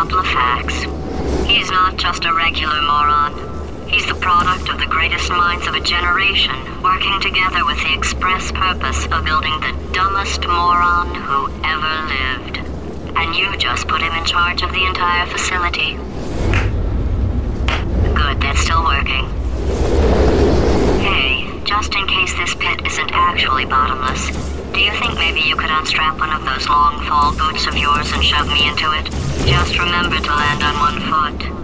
couple of facts. He's not just a regular moron. He's the product of the greatest minds of a generation, working together with the express purpose of building the dumbest moron who ever lived. And you just put him in charge of the entire facility. Good, that's still working. Hey, just in case this pit isn't actually bottomless, do you think maybe you could unstrap one of those long fall boots of yours and shove me into it? Just remember to land on one foot.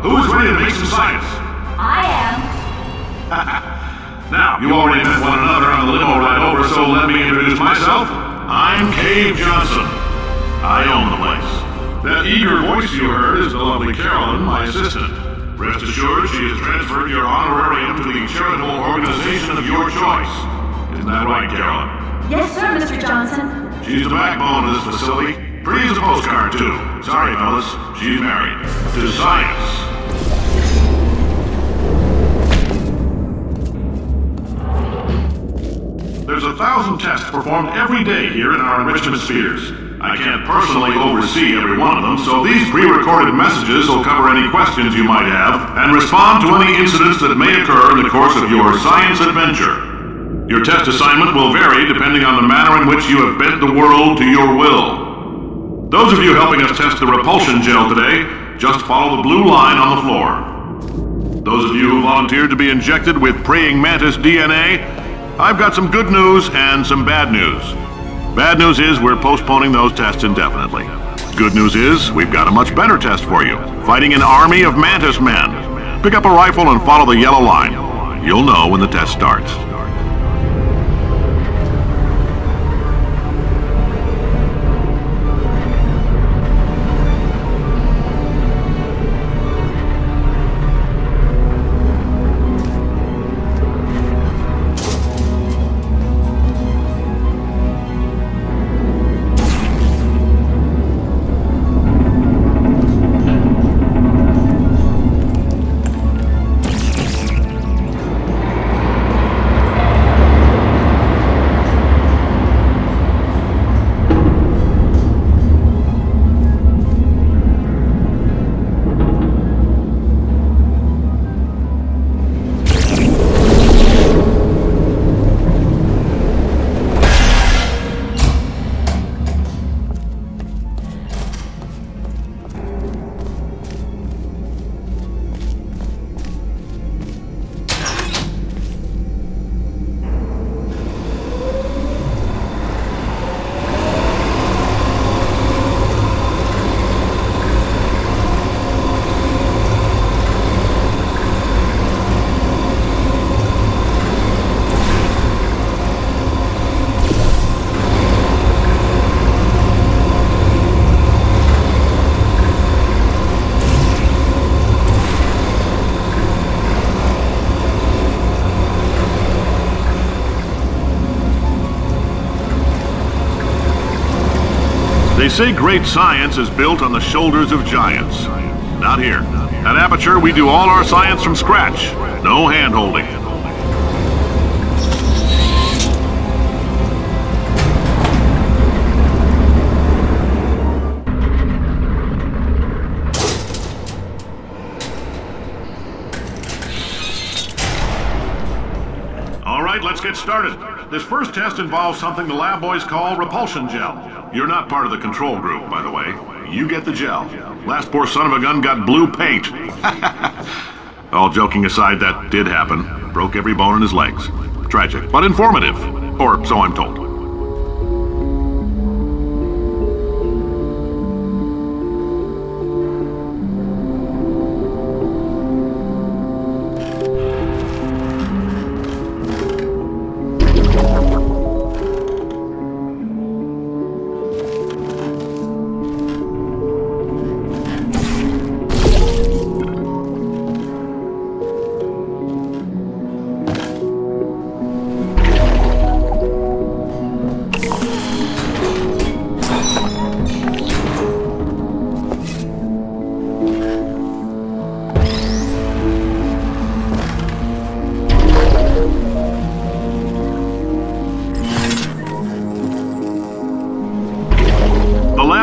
Who is ready to make some science? I am. Now, you already met one another on the limo ride over, so let me introduce myself. I'm Cave Johnson. I own the place. That eager voice you heard is the lovely Carolyn, my assistant. Rest assured, she has transferred your honorarium to the charitable organization of your choice. Isn't that right, Carolyn? Yes, sir, Mr. Johnson. She's the backbone of this facility. Pretty as a postcard, too. Sorry, fellas. She's married. To science. There's 1,000 tests performed every day here in our enrichment spheres. I can't personally oversee every one of them, so these pre-recorded messages will cover any questions you might have and respond to any incidents that may occur in the course of your science adventure. Your test assignment will vary depending on the manner in which you have bent the world to your will. Those of you helping us test the repulsion gel today, just follow the blue line on the floor. Those of you who volunteered to be injected with praying mantis DNA, I've got some good news and some bad news. Bad news is we're postponing those tests indefinitely. Good news is we've got a much better test for you, fighting an army of mantis men. Pick up a rifle and follow the yellow line. You'll know when the test starts. They say great science is built on the shoulders of giants. Not here. At Aperture, we do all our science from scratch. No hand-holding. All right, let's get started. This first test involves something the lab boys call repulsion gel. You're not part of the control group, by the way. You get the gel. Last poor son of a gun got blue paint. All joking aside, that did happen. Broke every bone in his legs. Tragic, but informative. Or so I'm told.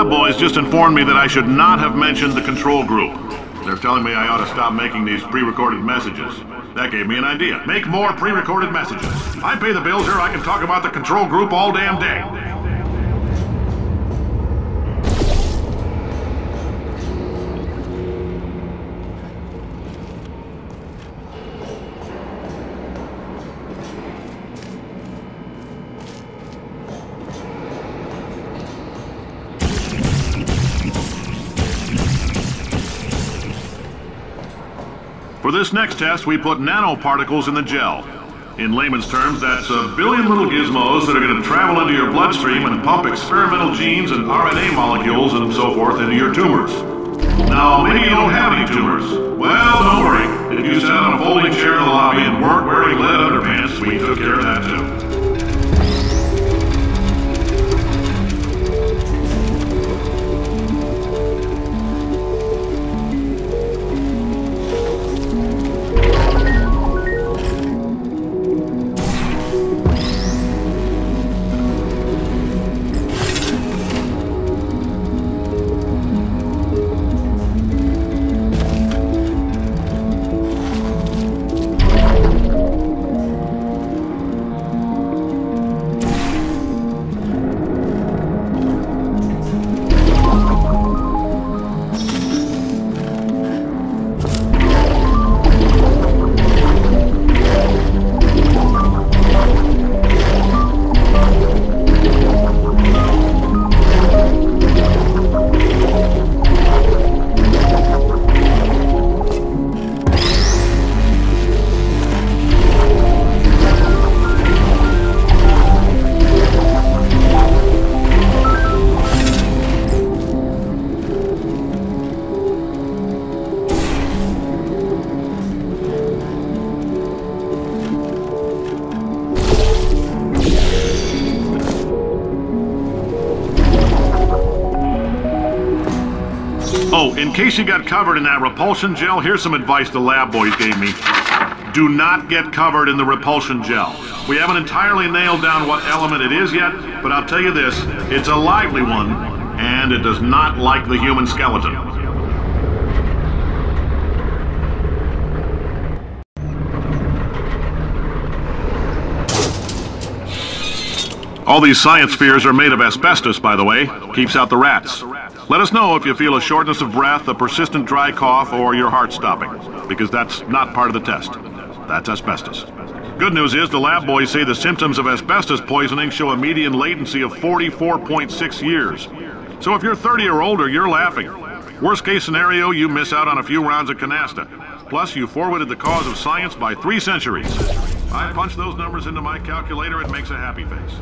Boys just informed me that I should not have mentioned the control group. They're telling me I ought to stop making these pre-recorded messages. That gave me an idea. Make more pre-recorded messages. I pay the bills here, I can talk about the control group all damn day. For this next test, we put nanoparticles in the gel. In layman's terms, that's a billion little gizmos that are going to travel into your bloodstream and pump experimental genes and RNA molecules and so forth into your tumors. Now, maybe you don't have any tumors. Well, don't worry. If you sat on a folding chair in the lobby and weren't wearing lead underpants, we took care of that too. Oh, in case you got covered in that repulsion gel, here's some advice the lab boys gave me. Do not get covered in the repulsion gel. We haven't entirely nailed down what element it is yet, but I'll tell you this, it's a lively one, and it does not like the human skeleton. All these science spheres are made of asbestos, by the way. Keeps out the rats. Let us know if you feel a shortness of breath, a persistent dry cough, or your heart stopping, because that's not part of the test. That's asbestos. Good news is the lab boys say the symptoms of asbestos poisoning show a median latency of 44.6 years. So if you're 30 or older, you're laughing. Worst case scenario, you miss out on a few rounds of canasta. Plus, you forwarded the cause of science by 3 centuries. I punch those numbers into my calculator, it makes a happy face.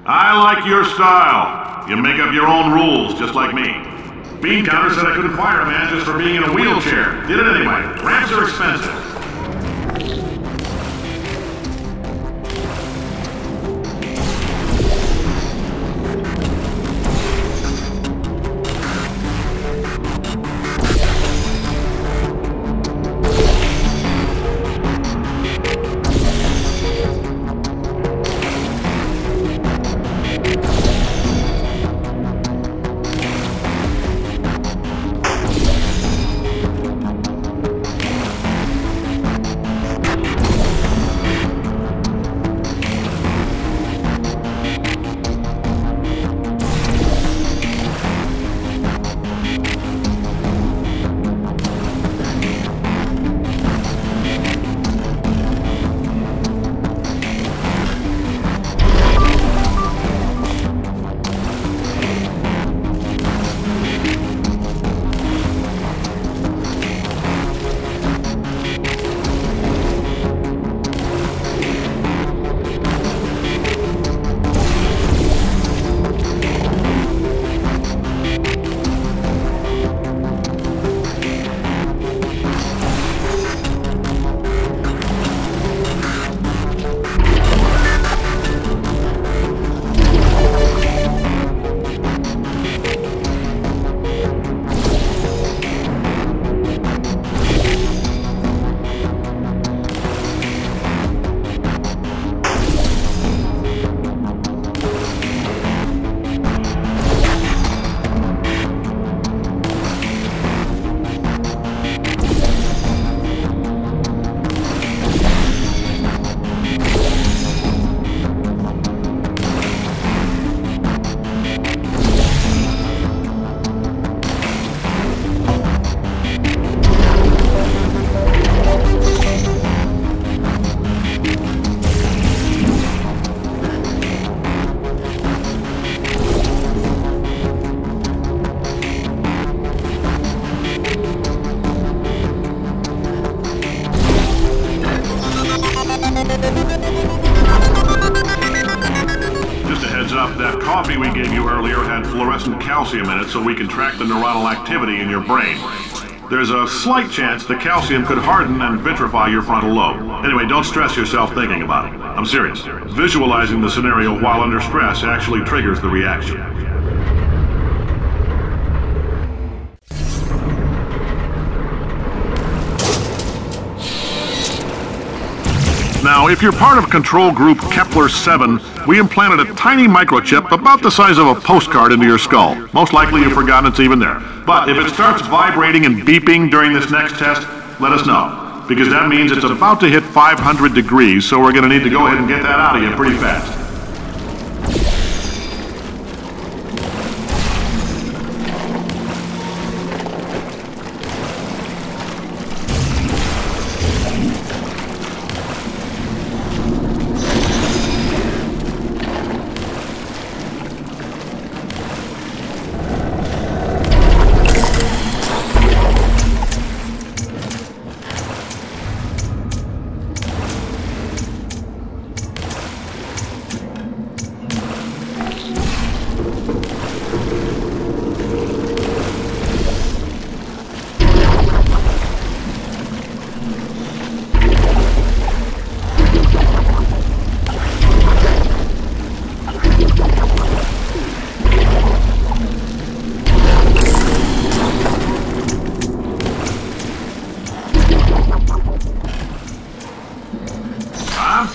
I like your style. You make up your own rules, just like me. Bean Counter said I couldn't fire a man just for being in a wheelchair. Did it anyway. Ramps are expensive. that coffee we gave you earlier had fluorescent calcium in it so we can track the neuronal activity in your brain. There's a slight chance the calcium could harden and vitrify your frontal lobe. Anyway, don't stress yourself thinking about it. I'm serious. Visualizing the scenario while under stress actually triggers the reaction. Now, if you're part of control group Kepler-7, we implanted a tiny microchip about the size of a postcard into your skull. Most likely you've forgotten it's even there. But if it starts vibrating and beeping during this next test, let us know. Because that means it's about to hit 500 degrees, so we're going to need to go ahead and get that out of you pretty fast.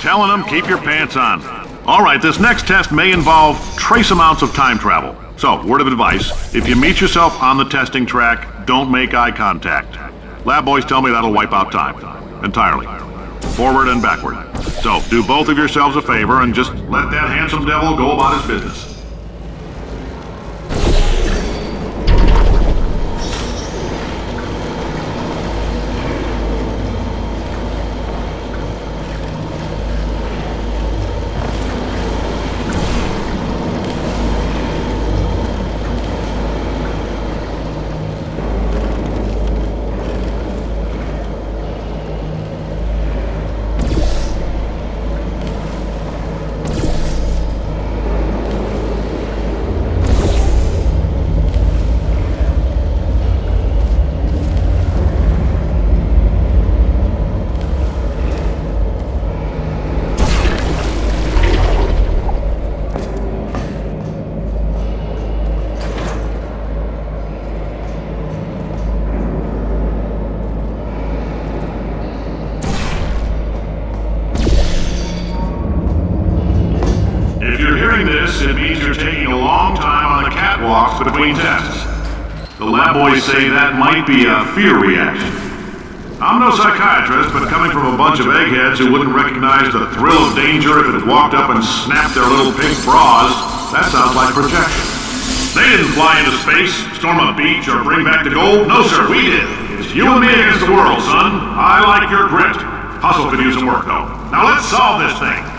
Telling them, keep your pants on. All right, this next test may involve trace amounts of time travel. So, word of advice, if you meet yourself on the testing track, don't make eye contact. Lab boys tell me that'll wipe out time. Entirely. Forward and backward. So, do both of yourselves a favor and just let that handsome devil go about his business. It means you're taking a long time on the catwalks between tests. The lab boys say that might be a fear reaction. I'm no psychiatrist, but coming from a bunch of eggheads who wouldn't recognize the thrill of danger if it walked up and snapped their little pink bras, that sounds like projection. They didn't fly into space, storm a beach, or bring back the gold. No, sir, we did. It's you and me against the world, son. I like your grit. Hustle could use some work, though. Now let's solve this thing.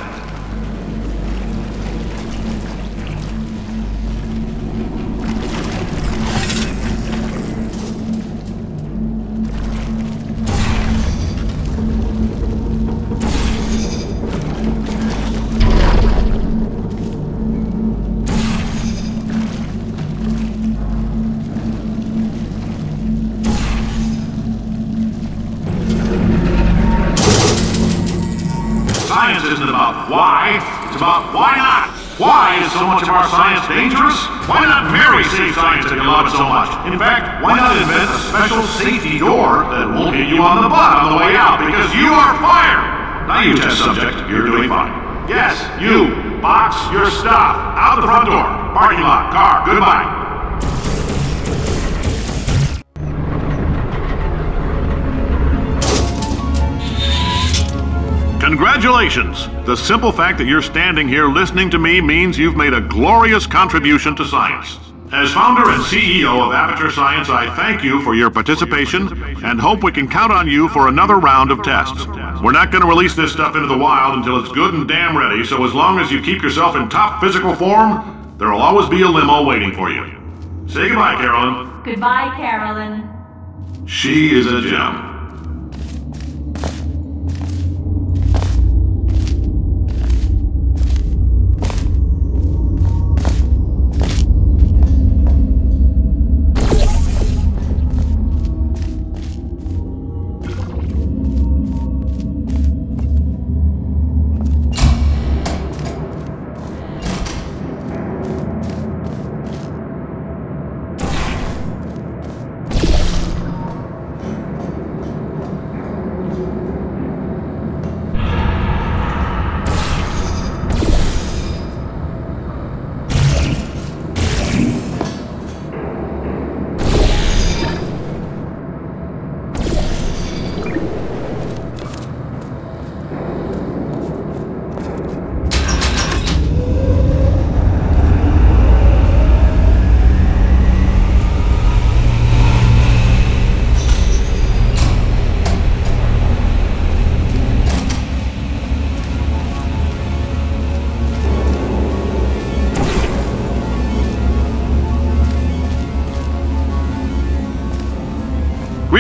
Science isn't about why, it's about why not. Why is so much of our science dangerous? Why not Mary save science if you love it so much? In fact, why not invent a special safety door that won't hit you on the butt on the way out because you are fired? Now you test subject, you're doing fine. Yes, you, box your stuff, out the front door, parking lot, car, goodbye. Congratulations! The simple fact that you're standing here listening to me means you've made a glorious contribution to science. As founder and CEO of Aperture Science, I thank you for your participation and hope we can count on you for another round of tests. We're not going to release this stuff into the wild until it's good and damn ready, so as long as you keep yourself in top physical form, there'll always be a limo waiting for you. Say goodbye, Carolyn. Goodbye, Carolyn. She is a gem.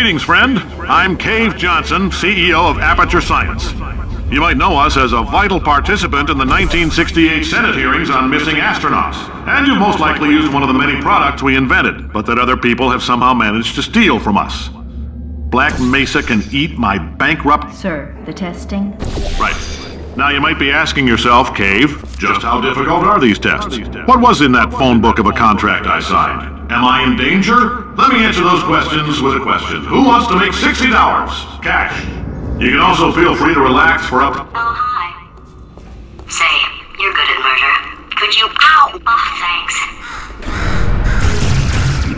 Greetings, friend. I'm Cave Johnson, CEO of Aperture Science. You might know us as a vital participant in the 1968 Senate hearings on missing astronauts. And you've most likely used one of the many products we invented, but that other people have somehow managed to steal from us. Black Mesa can eat my bankrupt... Sir, the testing? Right. Now you might be asking yourself, Cave, just how difficult are these tests? What was in that phone book of a contract I signed? Am I in danger? Let me answer those questions with a question. Who wants to make $60? Cash. You can also feel free to relax for up... Oh, hi. Say, you're good at murder. Could you... Ow! Oh, thanks.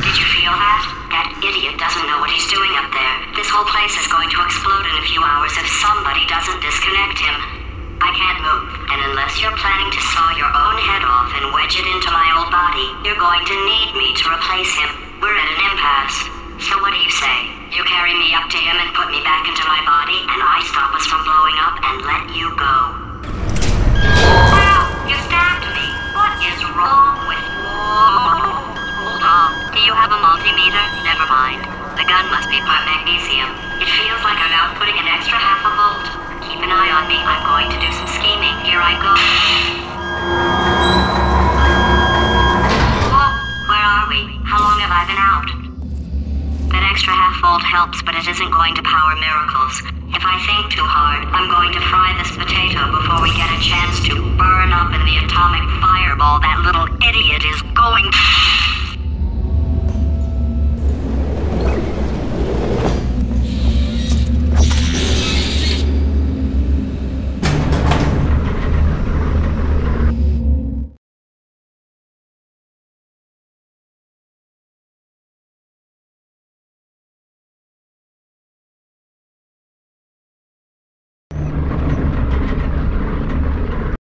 Did you feel that? That idiot doesn't know what he's doing up there. This whole place is going to explode in a few hours if somebody doesn't disconnect him. I can't move, and unless you're planning to saw your own head off and wedge it into my old body, you're going to need me to replace him. We're at an impasse. So what do you say? You carry me up to him and put me back into my body, and I stop us from blowing up and let you go. Wow! You stabbed me! What is wrong with you? Hold on. Do you have a multimeter? Never mind. The gun must be part magnesium. It feels like I'm outputting an extra half a volt. Keep an eye on me. I'm going to do some scheming. Here I go. Whoa! Where are we? How long have I been out? That extra half volt helps, but it isn't going to power miracles. If I think too hard, I'm going to fry this potato before we get a chance to burn up in the atomic fireball that little idiot is going...